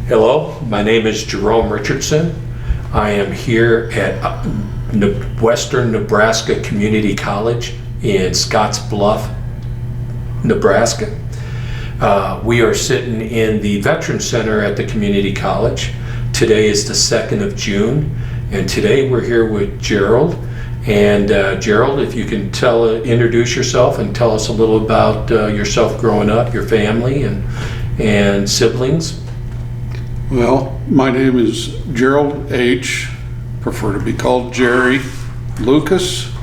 Hello, my name is Jerome Richardson. I am here at Western Nebraska Community College in Scottsbluff, Nebraska. We are sitting in the Veteran Center at the community college. Today is the 2nd of June, and today we're here with Gerald. And Gerald, if you can introduce yourself and tell us a little about yourself growing up, your family and siblings. Well, my name is Gerald H., prefer to be called Jerry Lucas.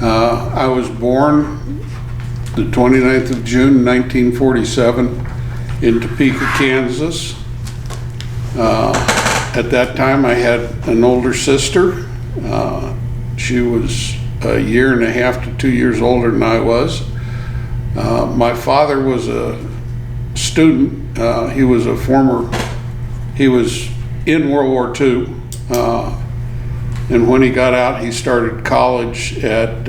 I was born the 29th of June, 1947 in Topeka, Kansas. At that time I had an older sister. She was a year and a half to 2 years older than I was. My father was a student. He was in World War II, and when he got out, he started college at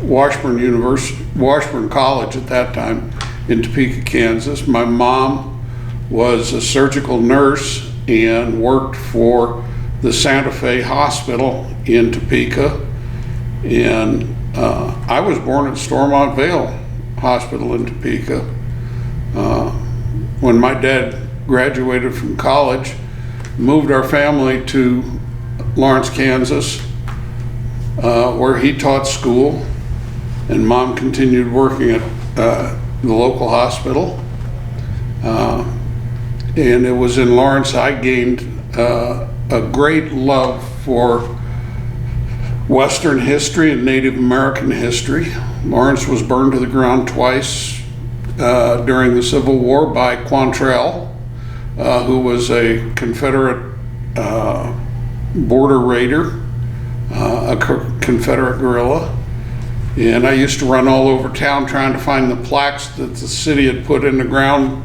Washburn College at that time in Topeka, Kansas. My mom was a surgical nurse and worked for the Santa Fe Hospital in Topeka, and I was born at Stormont Vale Hospital in Topeka. When my dad graduated from college, moved our family to Lawrence, Kansas, where he taught school, and Mom continued working at the local hospital. And it was in Lawrence I gained a great love for Western history and Native American history. Lawrence was burned to the ground twice during the Civil War by Quantrell, who was a Confederate border raider, a Confederate guerrilla. And I used to run all over town trying to find the plaques that the city had put in the ground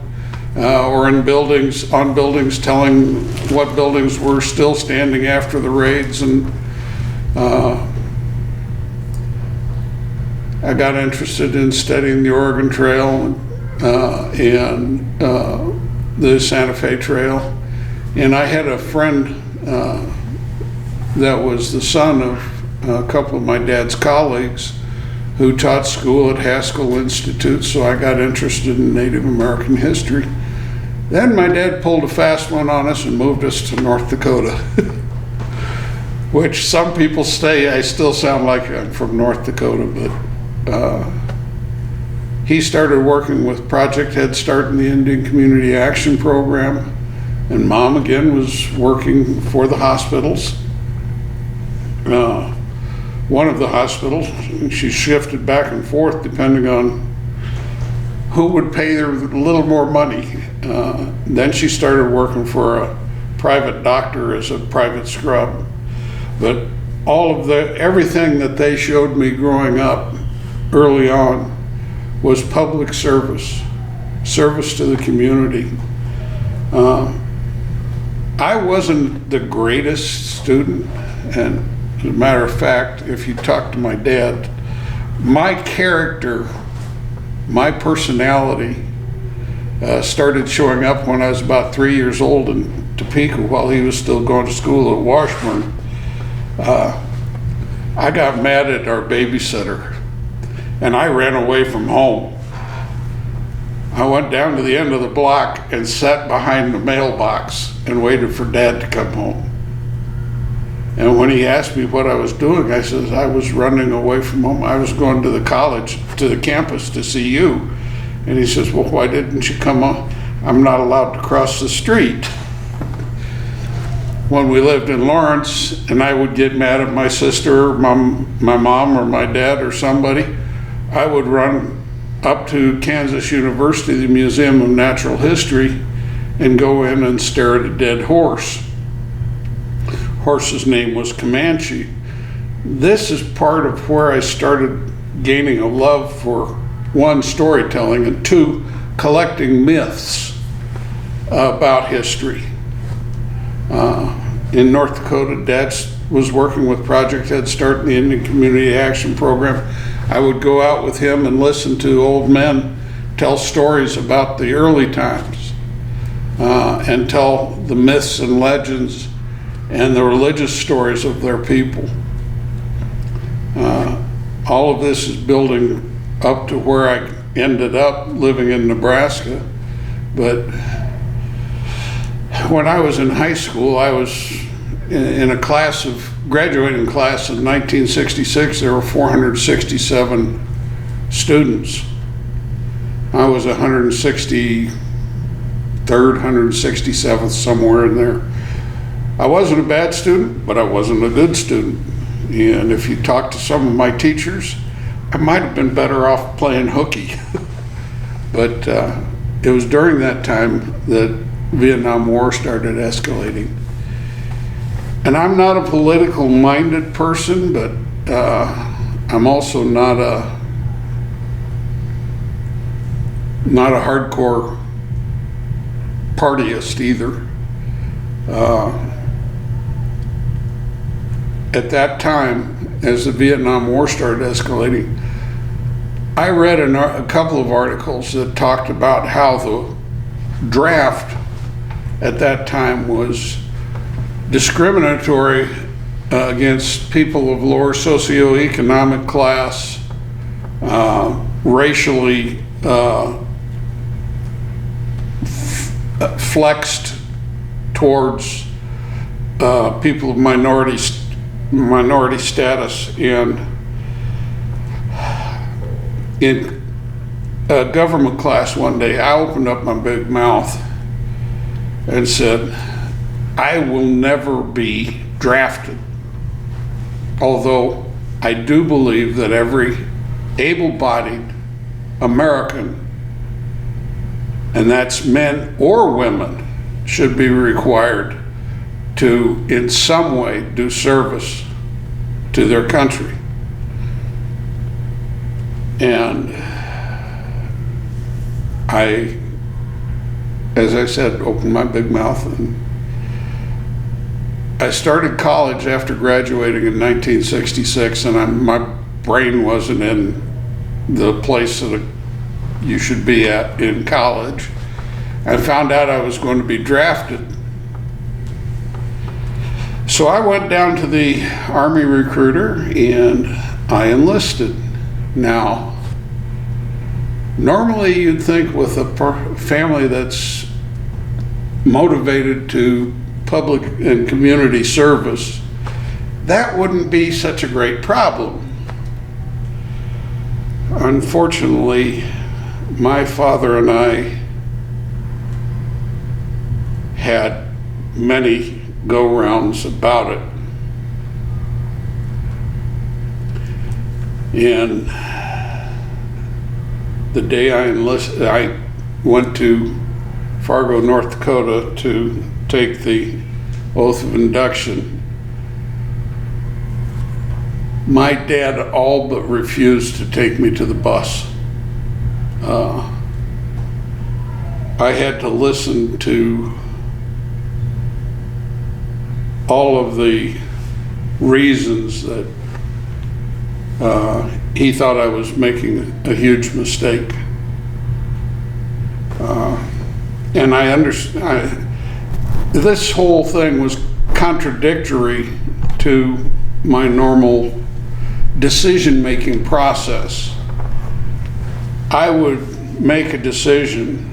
or on buildings telling what buildings were still standing after the raids. And I got interested in studying the Oregon Trail and the Santa Fe Trail. And I had a friend that was the son of a couple of my dad's colleagues who taught school at Haskell Institute, so I got interested in Native American history. Then my dad pulled a fast one on us and moved us to North Dakota, which some people say I still sound like I'm from North Dakota, but he started working with Project Head Start in the Indian Community Action Program, and Mom again was working for the hospitals. One of the hospitals, she shifted back and forth depending on who would pay her a little more money. Then she started working for a private doctor as a private scrub. But everything that they showed me growing up early on was public service to the community. I wasn't the greatest student, and as a matter of fact, if you talk to my dad, my character, my personality started showing up when I was about 3 years old in Topeka while he was still going to school at Washburn. I got mad at our babysitter and I ran away from home. I went down to the end of the block and sat behind the mailbox and waited for Dad to come home. And when he asked me what I was doing, I said I was running away from home. I was going to the college, to the campus to see you. And he says, well, why didn't you come on? I'm not allowed to cross the street. When we lived in Lawrence and I would get mad at my sister, or my mom or my dad or somebody, I would run up to Kansas University, the Museum of Natural History, and go in and stare at a dead horse. Horse's name was Comanche. This is part of where I started gaining a love for, one, storytelling, and two, collecting myths about history. In North Dakota, Dad was working with Project Head Start in the Indian Community Action Program. I would go out with him and listen to old men tell stories about the early times. and tell the myths and legends and the religious stories of their people. All of this is building up to where I ended up living in Nebraska. But when I was in high school, I was in a graduating class in 1966. There were 467 students. I was 163rd, 167th, somewhere in there. I wasn't a bad student, but I wasn't a good student. And if you talk to some of my teachers, I might have been better off playing hooky. But it was during that time that Vietnam War started escalating. And I'm not a political minded person, but I'm also not a hardcore partyist either. At that time, as the Vietnam War started escalating, I read a couple of articles that talked about how the draft at that time was discriminatory against people of lower socioeconomic class, racially flexed towards people of minority status. And in a government class one day, I opened up my big mouth and said, I will never be drafted. Although I do believe that every able-bodied American, and that's men or women, should be required to in some way do service to their country. And I, as I said, opened my big mouth, and I started college after graduating in 1966, and my brain wasn't in the place that you should be at in college. I found out I was going to be drafted. So I went down to the Army recruiter and I enlisted. Now, normally you'd think with a family that's motivated to public and community service, that wouldn't be such a great problem. Unfortunately, my father and I had many go-rounds about it. And the day I enlisted, I went to Fargo, North Dakota to take the oath of induction. My dad all but refused to take me to the bus. I had to listen to all of the reasons that he thought I was making a huge mistake. And I understand, this whole thing was contradictory to my normal decision-making process. I would make a decision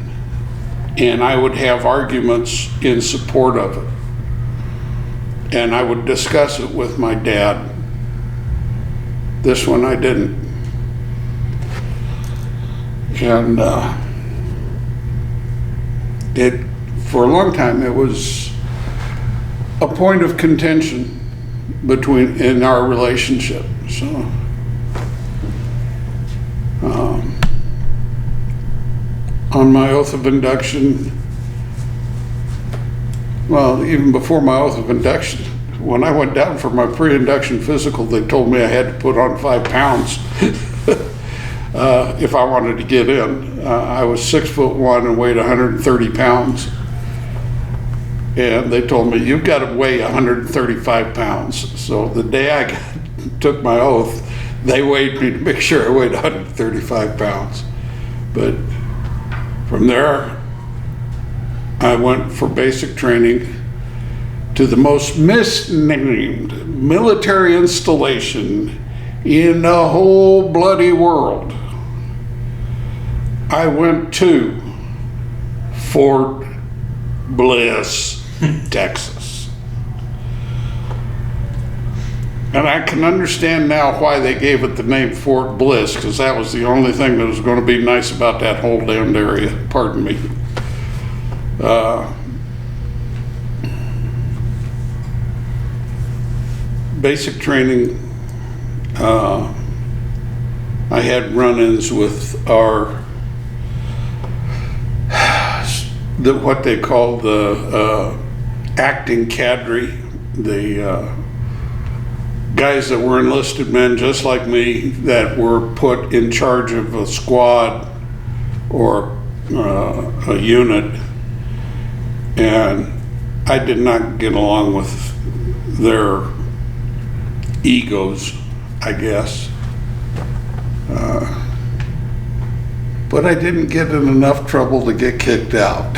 and I would have arguments in support of it. And I would discuss it with my dad. This one I didn't. And for a long time, it was a point of contention in our relationship. So, on my oath of induction, well, even before my oath of induction, when I went down for my pre-induction physical, they told me I had to put on 5 pounds if I wanted to get in. I was 6'1" and weighed 130 pounds. And they told me, you've got to weigh 135 pounds. So the day I took my oath, they weighed me to make sure I weighed 135 pounds. But from there, I went for basic training to the most misnamed military installation in the whole bloody world. I went to Fort Bliss, Texas. And I can understand now why they gave it the name Fort Bliss, because that was the only thing that was going to be nice about that whole damned area. Pardon me. Basic training, I had run-ins with what they call the acting cadre, the guys that were enlisted men just like me that were put in charge of a squad or a unit, and I did not get along with their egos, I guess. But I didn't get in enough trouble to get kicked out.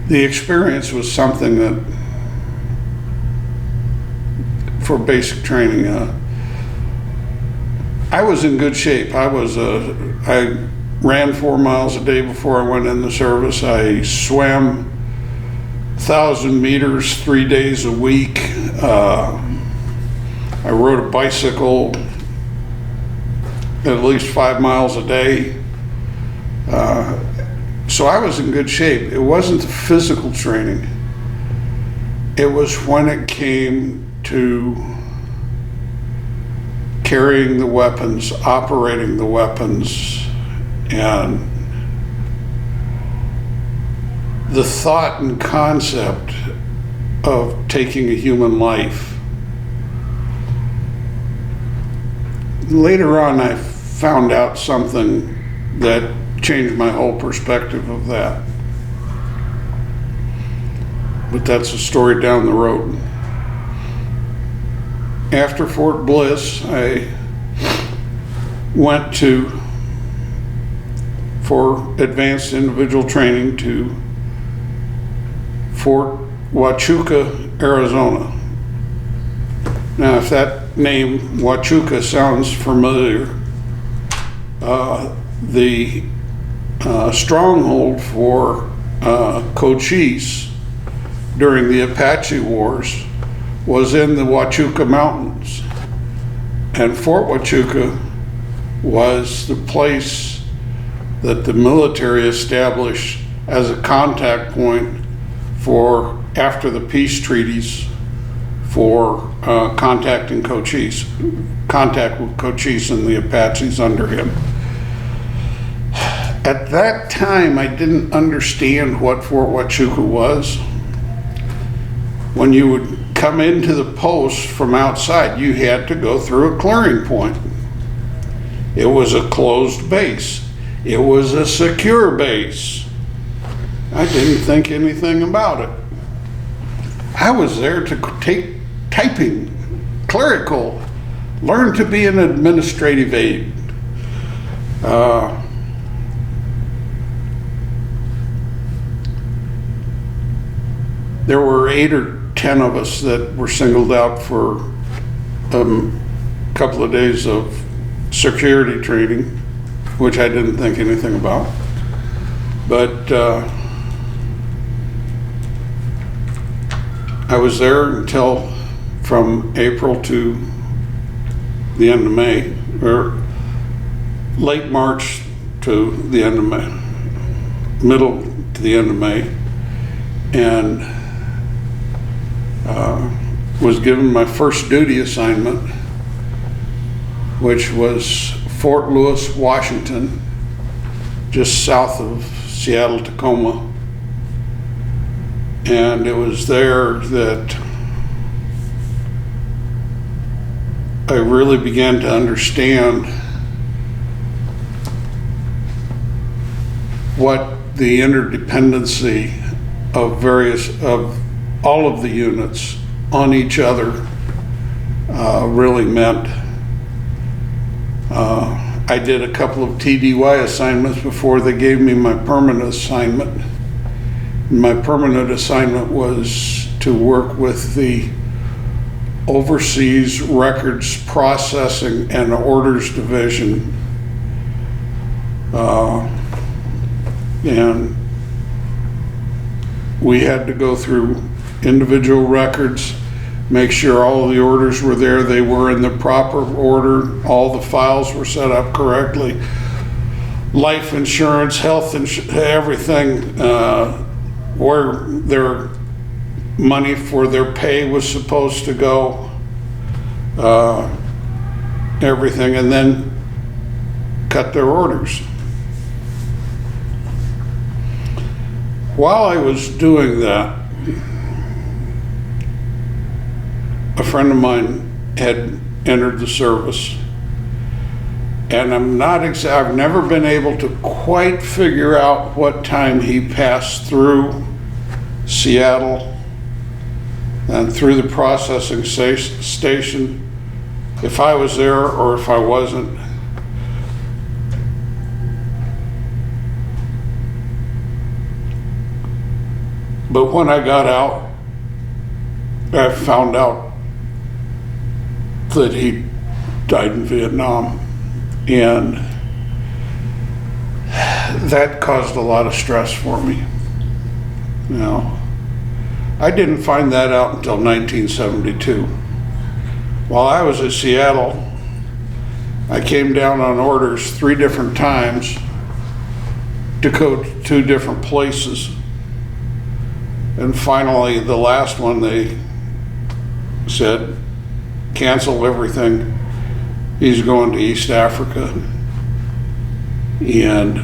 The experience was something that, for basic training, I was in good shape. I ran 4 miles a day before I went in the service. I swam 1,000 meters 3 days a week. I rode a bicycle at least 5 miles a day. So I was in good shape. It wasn't the physical training. It was when it came to carrying the weapons, operating the weapons, and the thought and concept of taking a human life. Later on, I found out something that changed my whole perspective of that. But that's a story down the road. After Fort Bliss, I went for advanced individual training to Fort Huachuca, Arizona. Now, if that name, Huachuca, sounds familiar, the stronghold for Cochise during the Apache Wars was in the Huachuca Mountains. And Fort Huachuca was the place that the military established as a contact point for, after the peace treaties, for contacting Cochise, contact with Cochise and the Apaches under him. At that time, I didn't understand what Fort Huachuca was. When you would come into the post from outside, you had to go through a clearing point. It was a closed base. It was a secure base. I didn't think anything about it. I was there to take typing, clerical, learn to be an administrative aide. There were 8 or 10 of us that were singled out for a couple of days of security training, which I didn't think anything about. But I was there until from April to the end of May, or late March to the end of May, middle to the end of May, and was given my first duty assignment, which was Fort Lewis, Washington, just south of Seattle, Tacoma. And it was there that I really began to understand what the interdependency of all of the units on each other really meant. I did a couple of TDY assignments before they gave me my permanent assignment. My permanent assignment was to work with the Overseas Records Processing and Orders Division. And we had to go through individual records, make sure all the orders were there, they were in the proper order, all the files were set up correctly. Life insurance, health insurance, everything, where their money for their pay was supposed to go, everything, and then cut their orders. While I was doing that, a friend of mine had entered the service, and I've never been able to quite figure out what time he passed through Seattle and through the processing station, if I was there or if I wasn't. But when I got out, I found out that he died in Vietnam, and that caused a lot of stress for me. You know, I didn't find that out until 1972. While I was at Seattle, I came down on orders 3 different times to go to 2 different places. And finally, the last one, they said, cancel everything. He's going to East Africa. And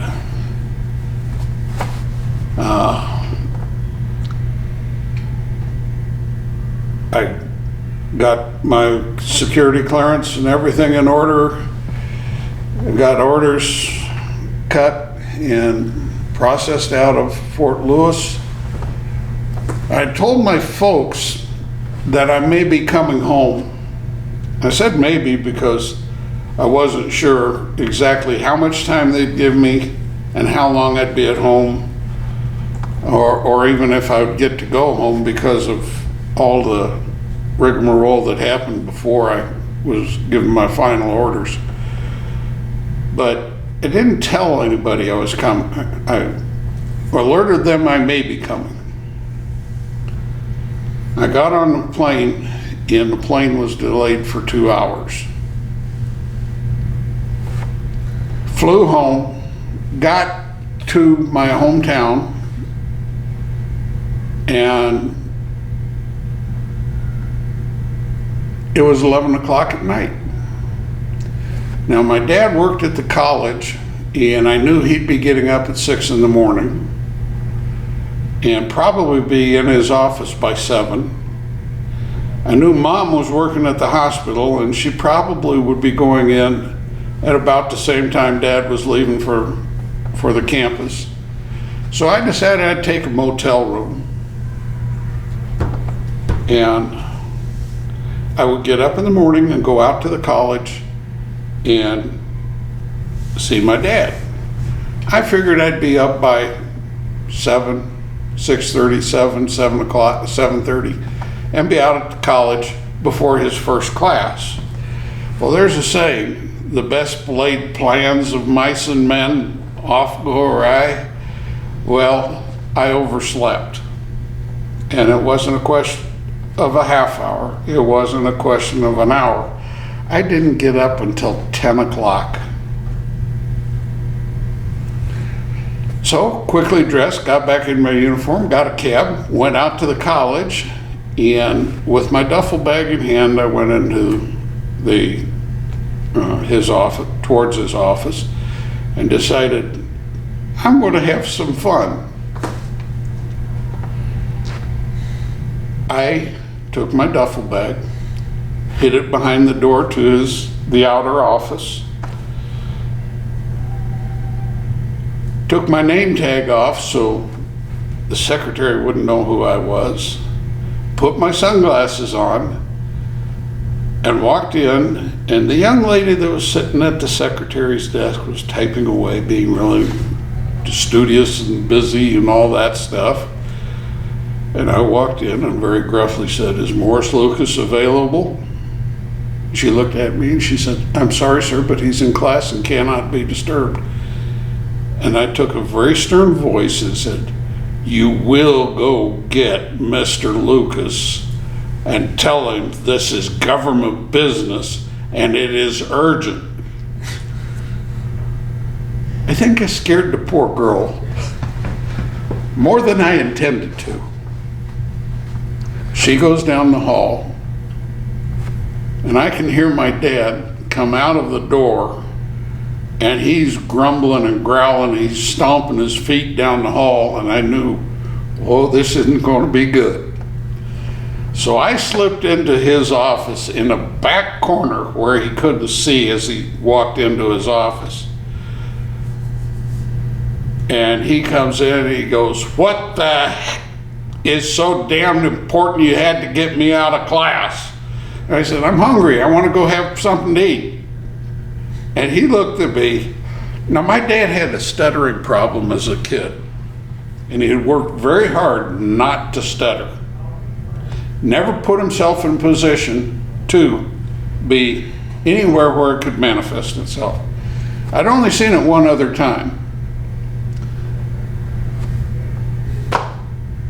I got my security clearance and everything in order. I got orders cut and processed out of Fort Lewis. I told my folks that I may be coming home. I said maybe because I wasn't sure exactly how much time they'd give me and how long I'd be at home, or even if I would get to go home because of all the rigmarole that happened before I was given my final orders. But I didn't tell anybody I was coming. I alerted them I may be coming. I got on the plane, and the plane was delayed for 2 hours. Flew home, got to my hometown, and it was 11 o'clock at night. Now, my dad worked at the college, and I knew he'd be getting up at 6 in the morning and probably be in his office by 7. I knew Mom was working at the hospital, and she probably would be going in at about the same time Dad was leaving for the campus. So I decided I'd take a motel room, and I would get up in the morning and go out to the college and see my dad. I figured I'd be up by 7, 6:30, 7 o'clock, 7:30, and be out at the college before his first class. Well, there's a saying, the best laid plans of mice and men oft go awry. Well, I overslept, and it wasn't a question of a half hour. It wasn't a question of an hour. I didn't get up until 10 o'clock. So quickly dressed, got back in my uniform, got a cab, went out to the college, and with my duffel bag in hand, I went into his office, towards his office, and decided I'm going to have some fun. I took my duffel bag, hid it behind the door to the outer office, took my name tag off so the secretary wouldn't know who I was, put my sunglasses on, and walked in And the young lady that was sitting at the secretary's desk was typing away, being really studious and busy and all that stuff. And I walked in and very gruffly said, "Is Morris Lucas available?" She looked at me and she said, "I'm sorry, sir, but he's in class and cannot be disturbed." And I took a very stern voice and said, "You will go get Mr. Lucas and tell him this is government business and it is urgent." I think I scared the poor girl more than I intended to. She goes down the hall, and I can hear my dad come out of the door, and he's grumbling and growling. He's stomping his feet down the hall, and I knew, oh, this isn't going to be good. So I slipped into his office in a back corner where he couldn't see as he walked into his office. And he comes in and he goes, "What the heck is so damn important you had to get me out of class?" And I said, "I'm hungry. I want to go have something to eat." And he looked at me. Now, my dad had a stuttering problem as a kid, and he had worked very hard not to stutter. Never put himself in position to be anywhere where it could manifest itself. I'd only seen it one other time.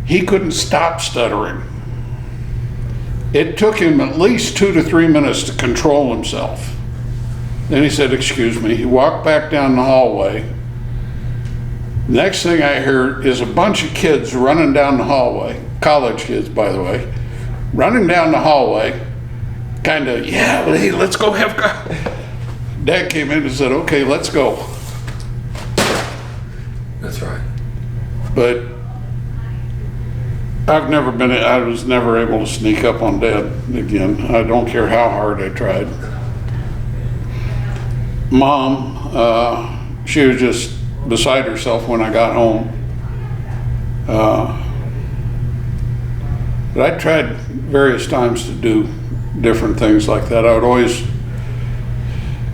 He couldn't stop stuttering. It took him at least 2 to 3 minutes to control himself. Then he said, "Excuse me." He walked back down the hallway. Next thing I heard is a bunch of kids running down the hallway, college kids, by the way, running down the hallway, kind of, "Yeah, well, hey, let's go have coffee." Dad came in and said, "Okay, let's go." That's right. But I was never able to sneak up on Dad again. I don't care how hard I tried. Mom, she was just beside herself when I got home. But I tried various times to do different things like that. I would always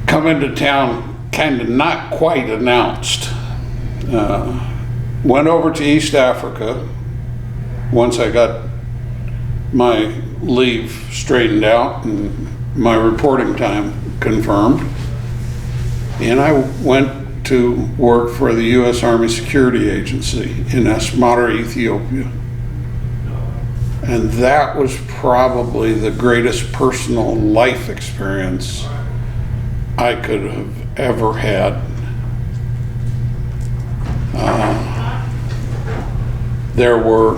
come into town kind of not quite announced. Went over to East Africa once I got my leave straightened out and my reporting time confirmed. And I went to work for the U.S. Army Security Agency in Asmara, Ethiopia. And that was probably the greatest personal life experience I could have ever had. There were,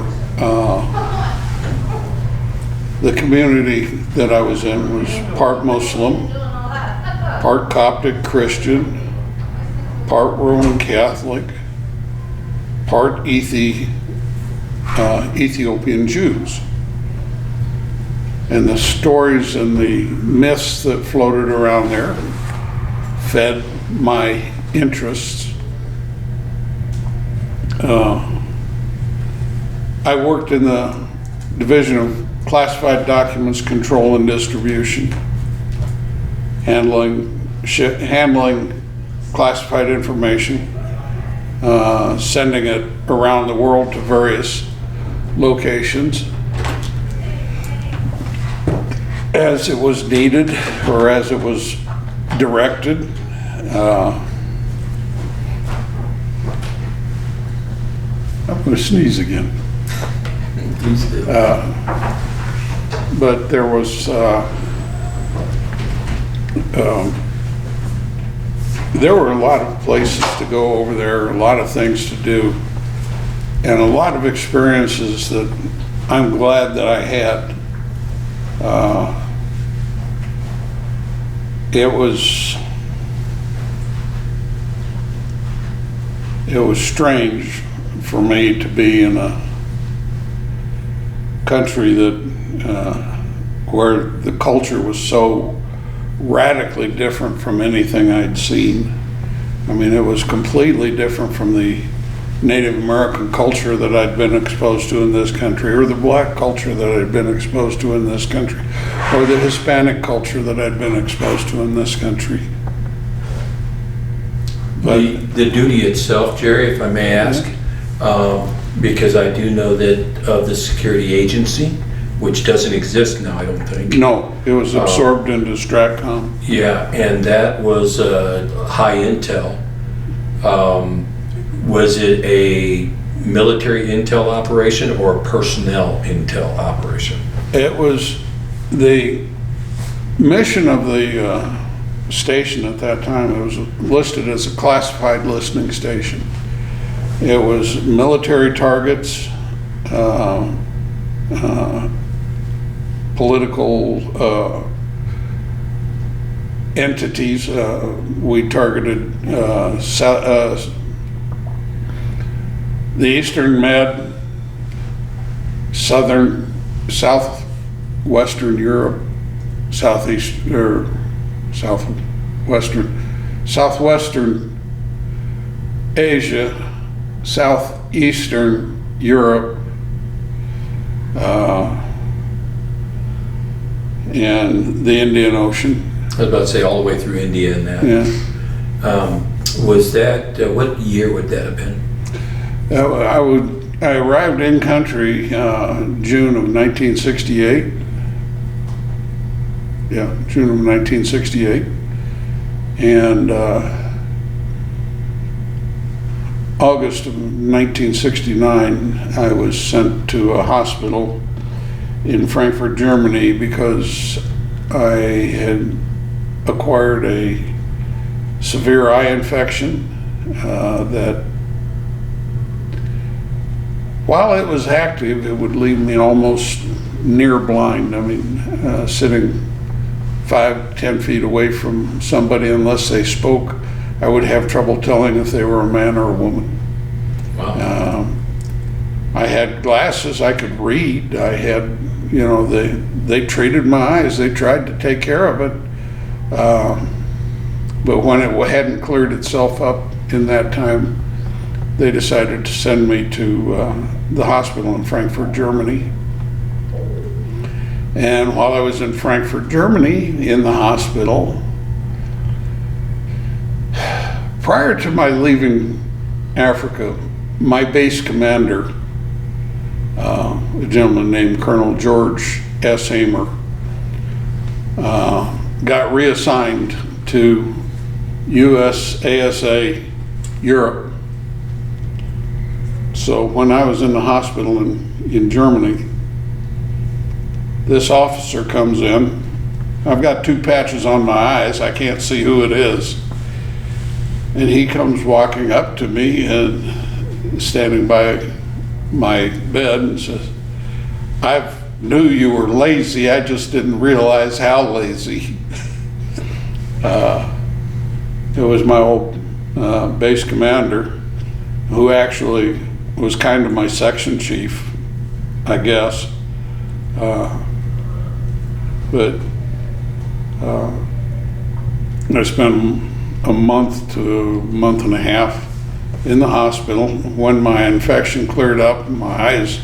the community that I was in was part Muslim, part Coptic Christian, part Roman Catholic, part Ethiopian Jews. And the stories and the myths that floated around there fed my interests. I worked in the Division of Classified Documents Control and Distribution, handling classified information, sending it around the world to various locations as it was needed or as it was directed. I'm going to sneeze again. Please do. But there was there were a lot of places to go over there, a lot of things to do, and a lot of experiences that I'm glad that I had. It was strange for me to be in a country that where the culture was so radically different from anything I'd seen. I mean, it was completely different from the Native American culture that I'd been exposed to in this country, or the black culture that I'd been exposed to in this country, or the Hispanic culture that I'd been exposed to in this country. The duty itself, Jerry, if I may ask, because I do know that of the security agency, which doesn't exist now, I don't think. No, it was absorbed into Stratcom. Yeah, and that was high intel. Was it a military intel operation or a personnel intel operation? It was the mission of the station at that time. It was listed as a classified listening station. It was military targets, political entities. We targeted the Eastern Med, Southwestern Europe, Southwestern Asia, Southeastern Europe, and the Indian Ocean. I was about to say all the way through India and that. Yeah. Was that, what year would that have been? I arrived in country June of 1968. Yeah, June of 1968. And August of 1969, I was sent to a hospital in Frankfurt, Germany, because I had acquired a severe eye infection that, while it was active, it would leave me almost near blind. I mean, sitting 5-10 feet away from somebody, unless they spoke, I would have trouble telling if they were a man or a woman. Wow. I had glasses, I could read. I had, they treated my eyes. They tried to take care of it. But when it hadn't cleared itself up in that time, they decided to send me to the hospital in Frankfurt, Germany. And while I was in Frankfurt, Germany, in the hospital, prior to my leaving Africa, my base commander, a gentleman named Colonel George S. Hamer, got reassigned to USASA Europe. So when I was in the hospital in Germany, this officer comes in. I've got 2 patches on my eyes. I can't see who it is. And he comes walking up to me and standing by my bed and says, "I knew you were lazy. I just didn't realize how lazy." It was my old base commander, who actually was kind of my section chief, I guess. But I spent a month to a month and a half in the hospital. When my infection cleared up, my eyes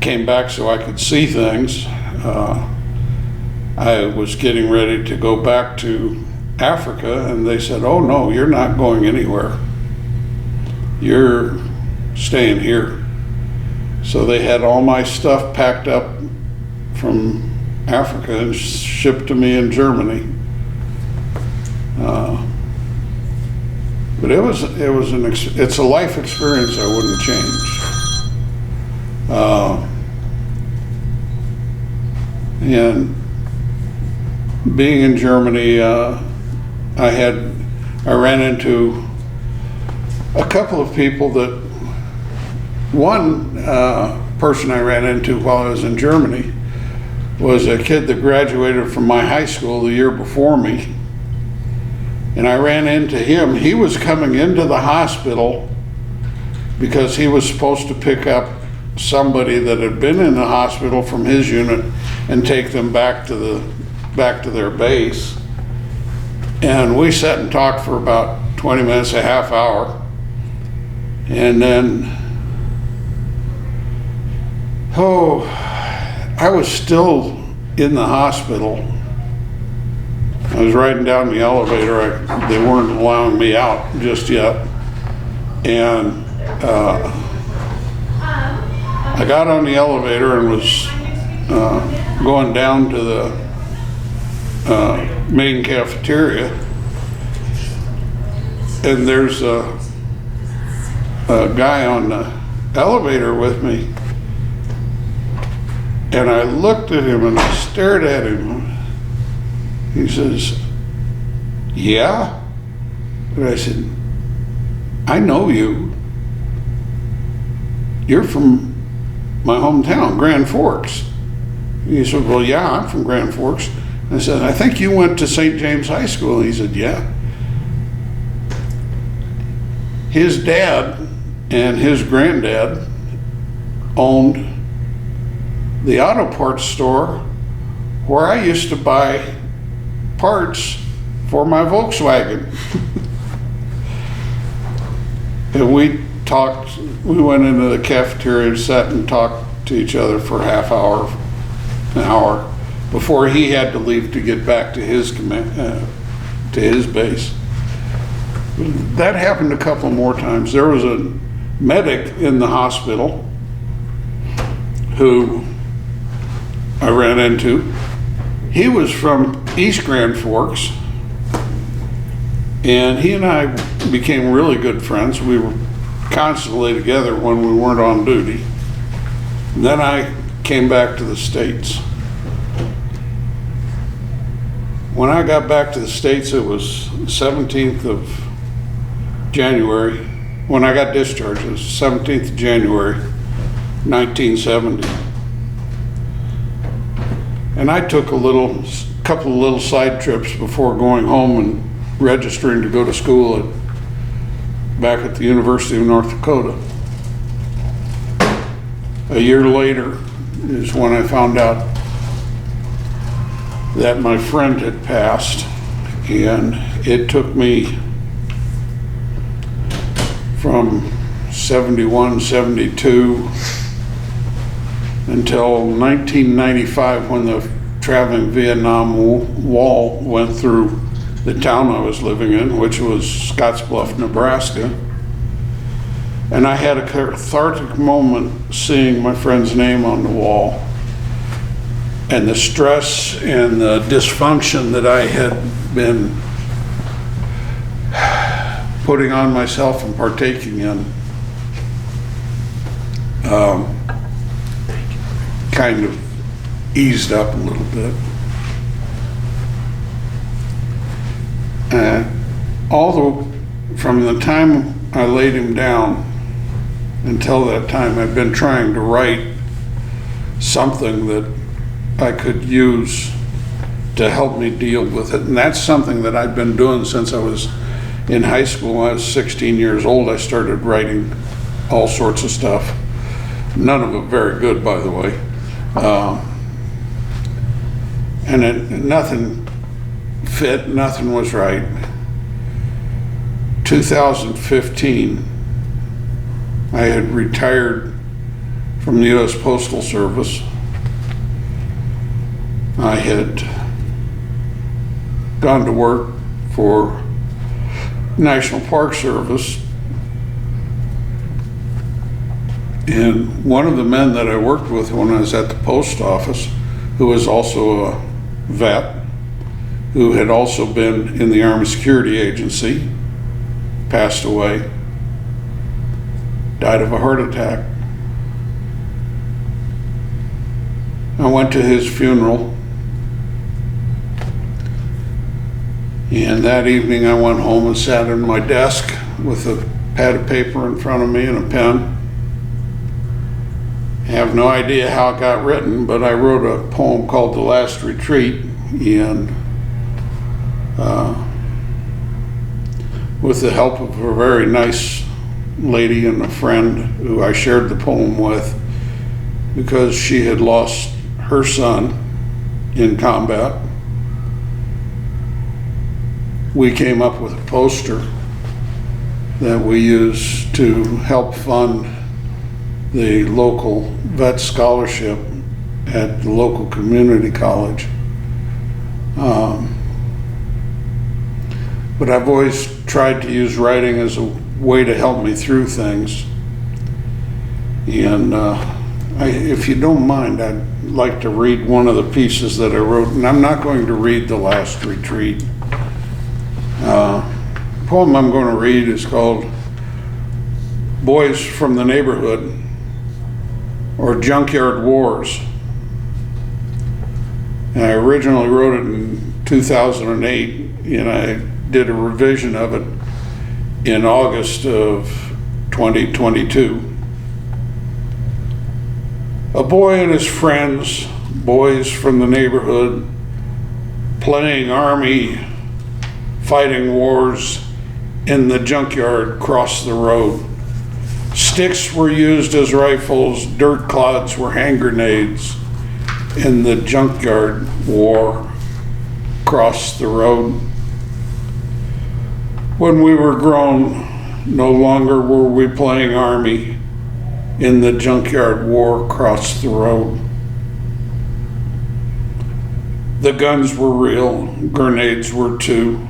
came back so I could see things. I was getting ready to go back to Africa, and they said, "Oh no, you're not going anywhere. You're staying here." So they had all my stuff packed up from Africa and shipped to me in Germany. But it's a life experience I wouldn't change. And being in Germany, I ran into a couple of people that, one person I ran into while I was in Germany was a kid that graduated from my high school the year before me. And I ran into him. He was coming into the hospital because he was supposed to pick up somebody that had been in the hospital from his unit and take them back to their base. And we sat and talked for about 20 minutes, a half hour. And then, I was still in the hospital. I was riding down the elevator. They weren't allowing me out just yet. And I got on the elevator and was going down to the main cafeteria. And there's a guy on the elevator with me. And I looked at him and I stared at him. He says, "Yeah?" And I said, "I know you. You're from my hometown, Grand Forks." He said, "Well, yeah, I'm from Grand Forks." I said, "I think you went to St. James High School." He said, "Yeah." His dad and his granddad owned the auto parts store where I used to buy parts for my Volkswagen. And we went into the cafeteria and sat and talked to each other for an hour, before he had to leave to get back to his base. That happened a couple more times. There was a medic in the hospital who I ran into. He was from East Grand Forks, and he and I became really good friends. We were constantly together when we weren't on duty. And then I came back to the States. When I got back to the States, it was 17th of January. When I got discharged, it was 17th of January, 1970. And I took a couple of little side trips before going home and registering to go to school back at the University of North Dakota. A year later is when I found out that my friend had passed, and it took me from 71, 72 until 1995, when the traveling Vietnam Wall went through the town I was living in, which was Scottsbluff, Nebraska. And I had a cathartic moment seeing my friend's name on the wall, and the stress and the dysfunction that I had been putting on myself and partaking in kind of eased up a little bit. Although from the time I laid him down until that time, I've been trying to write something that I could use to help me deal with it. And that's something that I've been doing since I was in high school. When I was 16 years old, I started writing all sorts of stuff. None of it very good, by the way. Nothing fit, nothing was right. 2015, I had retired from the U.S. Postal Service. I had gone to work for National Park Service, and one of the men that I worked with when I was at the post office, who was also a vet, who had also been in the Army Security Agency, passed away, died of a heart attack. I went to his funeral, and that evening I went home and sat at my desk with a pad of paper in front of me and a pen. I have no idea how it got written, but I wrote a poem called "The Last Retreat," and with the help of a very nice lady and a friend who I shared the poem with, because she had lost her son in combat, we came up with a poster that we use to help fund the local vet scholarship at the local community college. But I've always tried to use writing as a way to help me through things. And if you don't mind, I'd like to read one of the pieces that I wrote, and I'm not going to read the last retreat. The poem I'm going to read is called Boys from the Neighborhood, or Junkyard Wars. And I originally wrote it in 2008, and I did a revision of it in August of 2022. A boy and his friends, boys from the neighborhood, playing army, fighting wars in the junkyard across the road. Sticks were used as rifles, dirt clods were hand grenades in the junkyard war across the road. When we were grown, no longer were we playing army in the junkyard war across the road. The guns were real, grenades were too.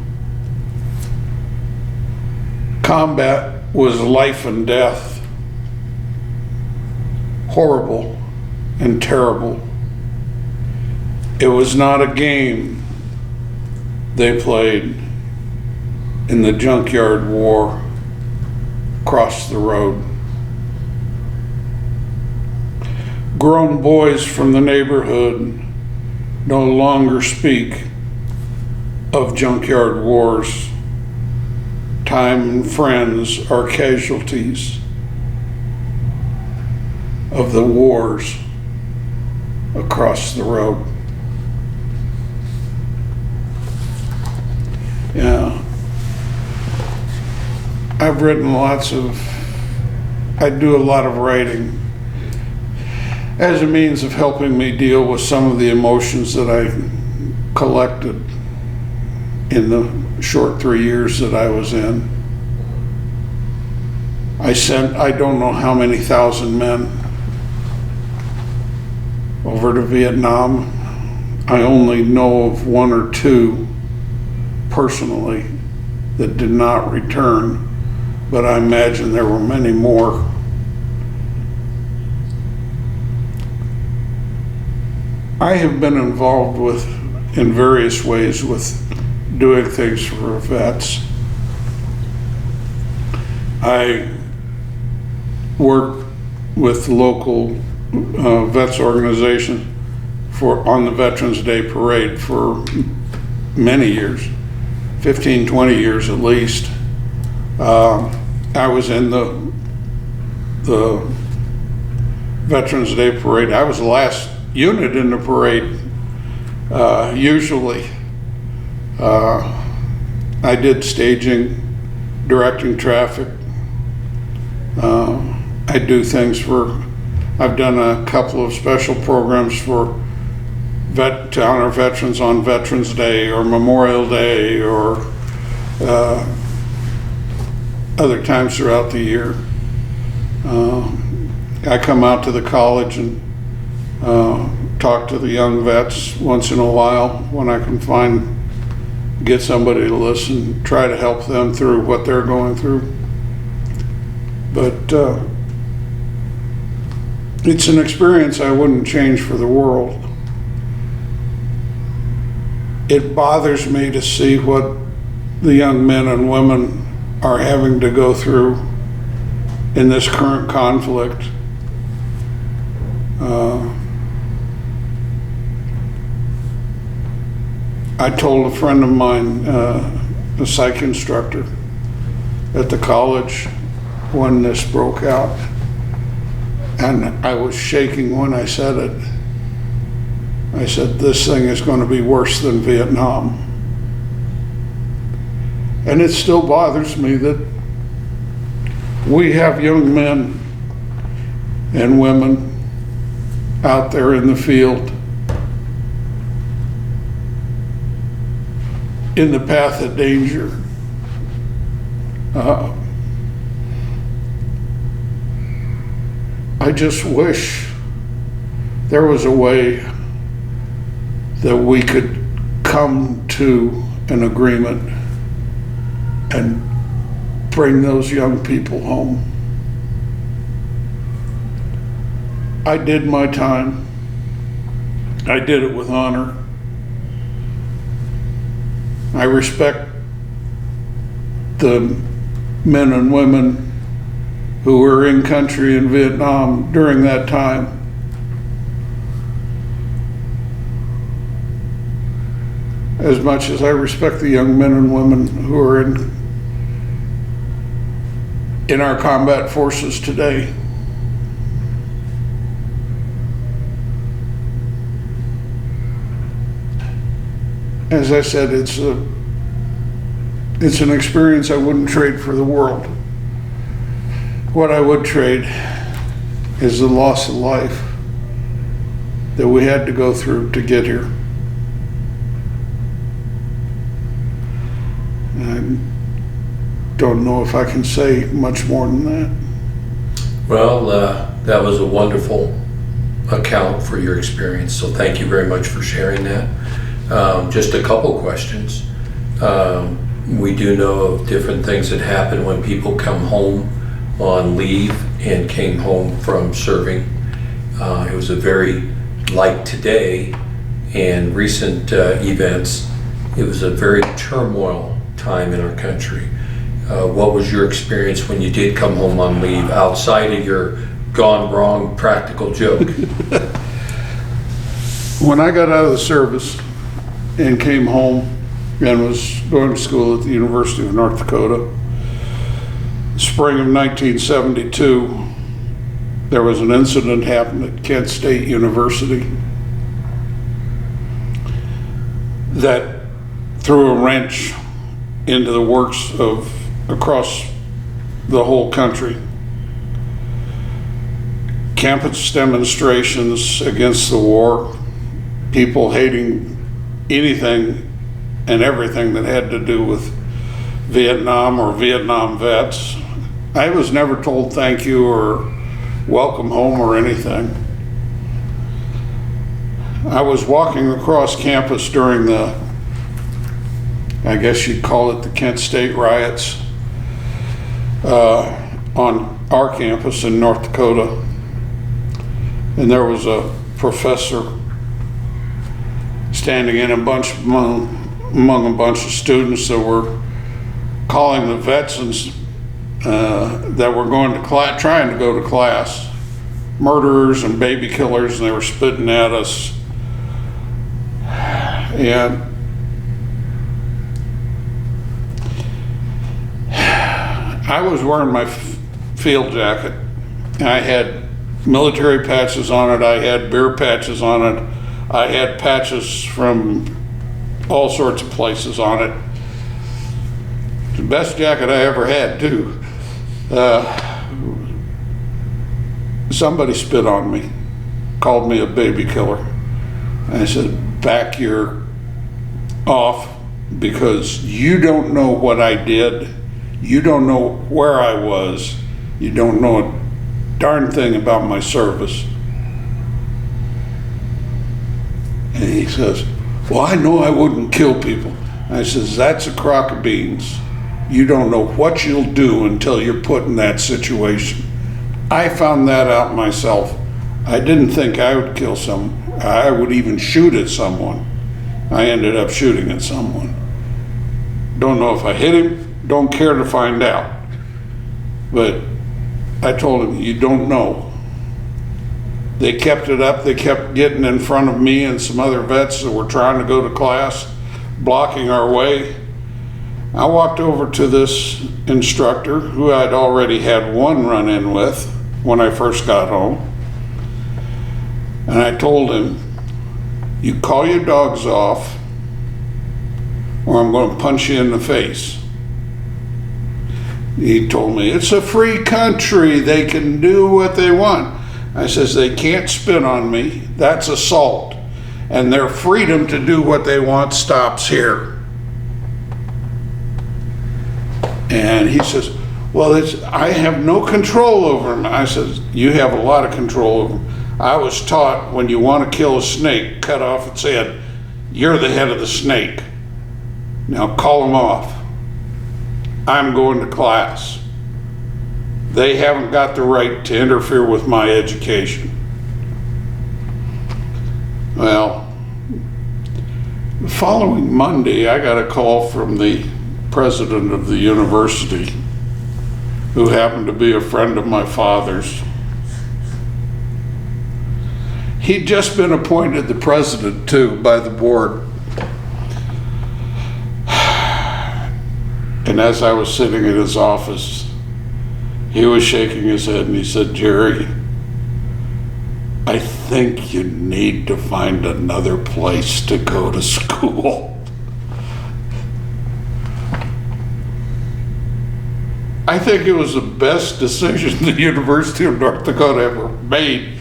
Combat was life and death, horrible and terrible. It was not a game they played in the junkyard war across the road. Grown boys from the neighborhood no longer speak of junkyard wars. Time and friends are casualties of the wars across the road. Yeah. I've written I do a lot of writing as a means of helping me deal with some of the emotions that I collected in the short 3 years that I was in. I sent I don't know how many thousand men over to Vietnam. I only know of 1 or 2 personally that did not return, but I imagine there were many more. I have been involved in various ways with doing things for vets. I work with the local vets organization on the Veterans Day Parade for many years, 15, 20 years at least. I was in the Veterans Day Parade. I was the last unit in the parade, usually. I did staging, directing traffic. I do things I've done a couple of special programs to honor veterans on Veterans Day or Memorial Day or other times throughout the year. I come out to the college and talk to the young vets once in a while when I can get somebody to listen, try to help them through what they're going through. But it's an experience I wouldn't change for the world. It bothers me to see what the young men and women are having to go through in this current conflict. I told a friend of mine, a psych instructor at the college when this broke out, and I was shaking when I said it. I said, this thing is going to be worse than Vietnam. And it still bothers me that we have young men and women out there in the field in the path of danger. I just wish there was a way that we could come to an agreement and bring those young people home. I did my time. I did it with honor. I respect the men and women who were in country in Vietnam during that time. As much as I respect the young men and women who are in our combat forces today. As I said, it's an experience I wouldn't trade for the world. What I would trade is the loss of life that we had to go through to get here. And I don't know if I can say much more than that. Well, that was a wonderful account for your experience, so thank you very much for sharing that. Just a couple questions. We do know of different things that happen when people come home on leave and came home from serving. It was a very, like today and recent events, it was a very turmoil time in our country. What was your experience when you did come home on leave outside of your gone wrong practical joke? When I got out of the service and came home and was going to school at the University of North Dakota, spring of 1972, there was an incident happened at Kent State University that threw a wrench into the works of across the whole country. Campus demonstrations against the war, people hating anything and everything that had to do with Vietnam or Vietnam vets. I was never told thank you or welcome home or anything. I was walking across campus during the, I guess you'd call it the Kent State riots, on our campus in North Dakota. And there was a professor standing in among a bunch of students that were calling the vets that were going to class, trying to go to class, murderers and baby killers, and they were spitting at us. And I was wearing my field jacket. I had military patches on it. I had beer patches on it. I had patches from all sorts of places on it. The best jacket I ever had, too. Somebody spit on me, called me a baby killer. I said, back your off, because you don't know what I did. You don't know where I was. You don't know a darn thing about my service. And he says, well, I know I wouldn't kill people. I says, that's a crock of beans. You don't know what you'll do until you're put in that situation. I found that out myself. I didn't think I would kill someone. I would even shoot at someone. I ended up shooting at someone. Don't know if I hit him, don't care to find out. But I told him, you don't know. They kept it up. They kept getting in front of me and some other vets that were trying to go to class, blocking our way. I walked over to this instructor who I'd already had one run-in with when I first got home. And I told him, you call your dogs off or I'm going to punch you in the face. He told me, it's a free country. They can do what they want. I says, they can't spit on me. That's assault. And their freedom to do what they want stops here. And he says, Well, I have no control over them. I said, you have a lot of control over them. I was taught when you want to kill a snake, cut off its head. You're the head of the snake. Now call them off. I'm going to class. They haven't got the right to interfere with my education. Well, the following Monday, I got a call from the president of the university, who happened to be a friend of my father's. He'd just been appointed the president, too, by the board. And as I was sitting in his office, he was shaking his head and he said, Jerry, I think you need to find another place to go to school. I think it was the best decision the University of North Dakota ever made.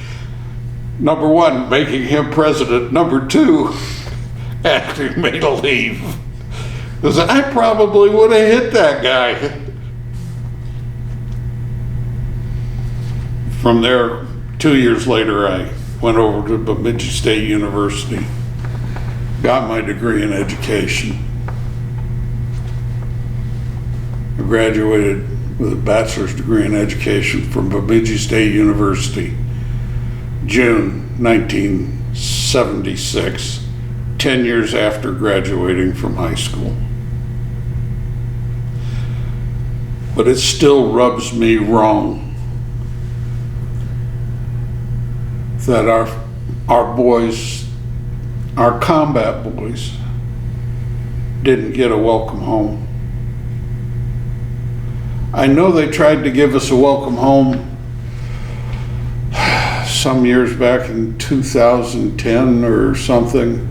Number one, making him president. Number two, asking me to leave. Because I probably would have hit that guy. From there, 2 years later, I went over to Bemidji State University, got my degree in education. I graduated with a bachelor's degree in education from Bemidji State University, June 1976, 10 years after graduating from high school. But it still rubs me wrong that our boys, our combat boys, didn't get a welcome home. I know they tried to give us a welcome home some years back in 2010 or something,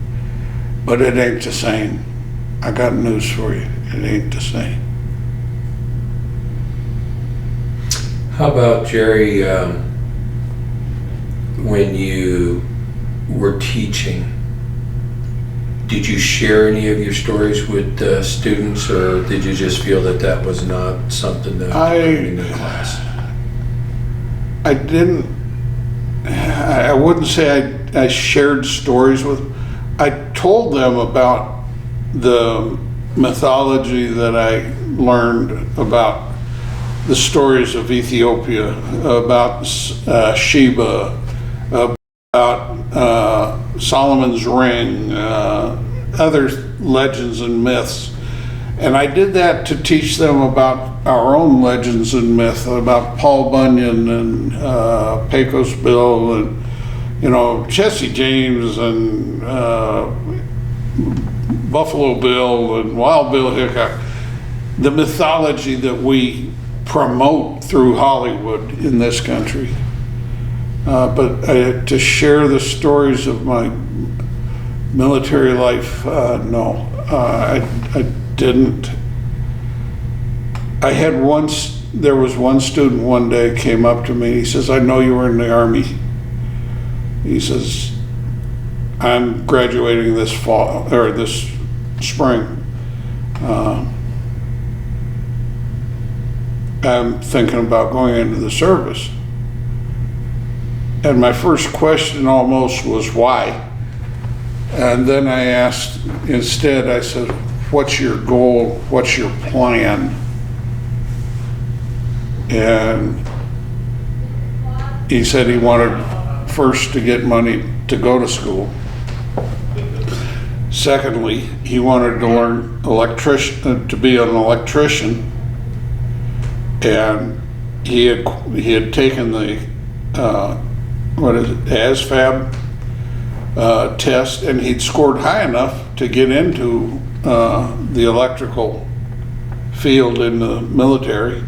but it ain't the same. I got news for you, it ain't the same. How about, Jerry, when you were teaching, did you share any of your stories with students, or did you just feel that that was not something that in the class? I didn't, I wouldn't say I shared stories with them. I told them about the mythology that I learned about the stories of Ethiopia, about Sheba, about Solomon's ring, other legends and myths. And I did that to teach them about our own legends and myth, about Paul Bunyan and Pecos Bill and, Jesse James and Buffalo Bill and Wild Bill Hickok, the mythology that we promote through Hollywood in this country. But to share the stories of my military life, no, I didn't. There was one student one day came up to me, he says, I know you were in the Army. He says, I'm graduating this fall, or this spring. I'm thinking about going into the service. And my first question almost was why? And then I asked, instead, I said, what's your goal? What's your plan? And he said he wanted first to get money to go to school. Secondly, he wanted to learn to be an electrician. And he had taken the ASVAB test, and he'd scored high enough to get into the electrical field in the military.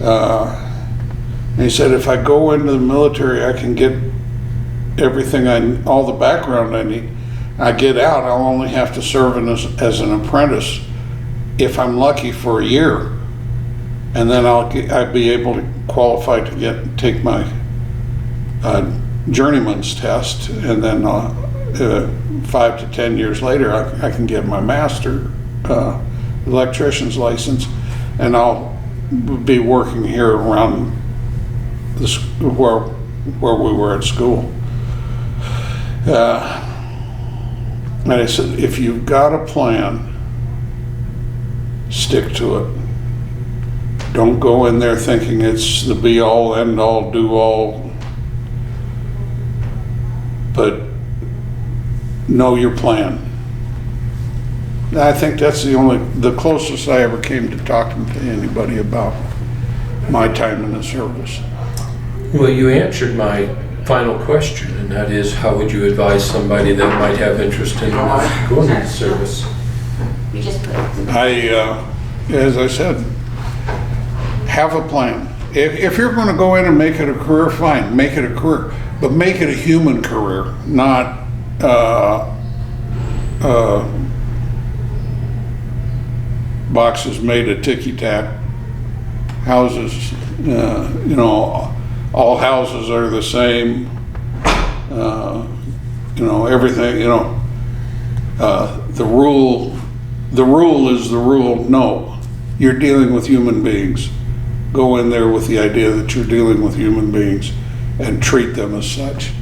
And he said, if I go into the military, I can get everything all the background I need. I get out, I'll only have to serve as an apprentice, if I'm lucky, for a year. And then I'd be able to qualify to take my journeyman's test, and then 5 to 10 years later I can get my master electrician's license, and I'll would be working here around this, where we were at school. And I said, if you've got a plan, stick to it. Don't go in there thinking it's the be-all, end-all, do-all, but know your plan. I think that's the closest I ever came to talking to anybody about my time in the service. Well, you answered my final question, and that is, how would you advise somebody that might have interest in going into service? We just put it. As I said, have a plan. If you're going to go in and make it a career, fine, make it a career, but make it a human career, not boxes made of ticky-tack houses. All houses are the same. Everything. The rule is the rule. No, you're dealing with human beings. Go in there with the idea that you're dealing with human beings and treat them as such,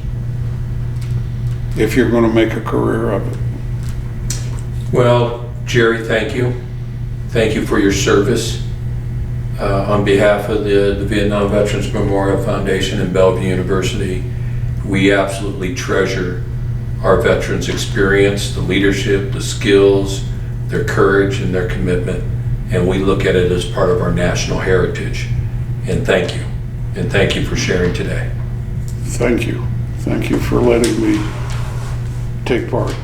if you're going to make a career of it. Well, Jerry, thank you. Thank you for your service. On behalf of the Vietnam Veterans Memorial Foundation and Bellevue University, we absolutely treasure our veterans' experience, the leadership, the skills, their courage, and their commitment. And we look at it as part of our national heritage. And thank you. And thank you for sharing today. Thank you. Thank you for letting me take part.